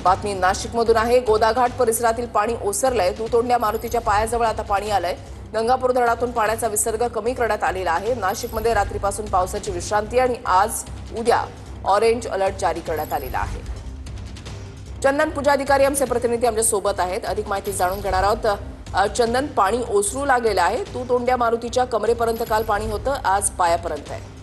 बातमी नाशिकमधून आहे। गोदाघाट परिसरातील पाणी ओसरलंय। दुतोंड्या मारुतीच्या पायाजवळ आता पाणी आलंय। गंगापूर धरणातून पाण्याचा विसर्ग कमी करण्यात आलेला आहे। नाशिकमध्ये रात्रीपासून पावसाची विश्रांती आणि आज उद्या ऑरेंज अलर्ट जारी करण्यात आलेला आहे। चंदन पूजा अधिकारी आमचे प्रतिनिधी आमच्या सोबत आहेत। अधिक माहिती जाणून घेणार आहोत। चंदन, पाणी ओसरू लागलेलं आहे। दुतोंड्या मारुतीच्या कमरेपर्यंत काल पाणी होतं, आज पायापर्यंत आहे।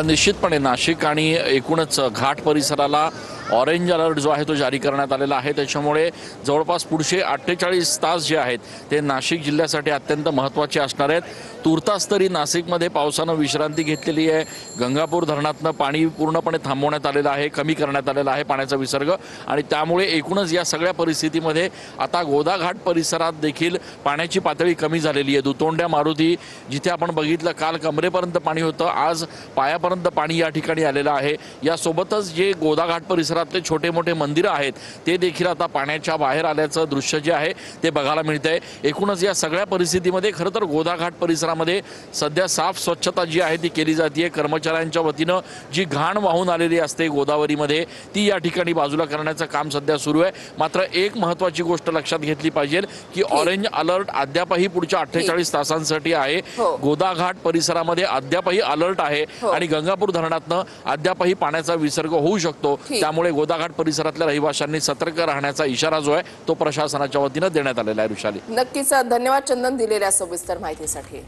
निश्चितपणे नाशिक आणि एकूणच घाट परिसराला ऑरेंज अलर्ट जो आहे तो जारी करण्यात आलेला आहे। त्याच्यामुळे जवळपास पुढचे 48 तास जे आहेत ते नाशिक जिल्ह्यासाठी अत्यंत महत्त्वाचे असणार आहेत। तुर्तास तरी नाशिकमध्ये पावसानं विश्रांती घेतलेली आहे। गंगापूर धरणातनं पाणी पूर्णपणे थांबवण्यात आलेलं आहे, कमी करण्यात आलेला आहे पाण्याचा विसर्ग, आणि त्यामुळे एकूणच या सगळ्या परिस्थितीमध्ये आता गोदाघाट परिसरात देखील पाण्याची पातळी कमी झालेली आहे। दुतोंड्या मारुती जिथे आपण बघितलं काल कमरेपर्यंत पाणी होतं, आज पायापर्यंत पाणी या ठिकाणी आलेलं आहे। यासोबतच जे गोदाघाट परिसरातले छोटे मोठे मंदिरं आहेत ते देखील आता पाण्याच्या बाहेर आल्याचं दृश्य जे आहे ते बघायला मिळतंय। एकूणच या सगळ्या परिस्थितीमध्ये खरं तर गोदाघाट परिसरामध्ये सध्या साफ स्वच्छता जी आहे ती केली जाते। कर्मचाऱ्यांच्या वतीनं जी घाण वाहून आलेली असते गोदावरीमध्ये ती या ठिकाणी बाजूला करण्याचं काम सध्या सुरू आहे। मात्र एक महत्त्वाची गोष्ट लक्षात घेतली पाहिजे की ऑरेंज अलर्ट अद्यापही पुढच्या 48 तासांसाठी आहे। गोदाघाट परिसरामध्ये अद्यापही अलर्ट आहे आणि गंगापूर धरणातनं अद्यापही पाण्याचा विसर्ग होऊ शकतो। त्यामुळे गोदाघाट परिसरातल्या रहिवाशांनी सतर्क राहण्याचा इशारा जो आहे तो प्रशासनाच्या वतीनं देण्यात आलेला आहे। ऋषाली, नक्कीच धन्यवाद चंदन दिलेल्या सविस्तर माहितीसाठी।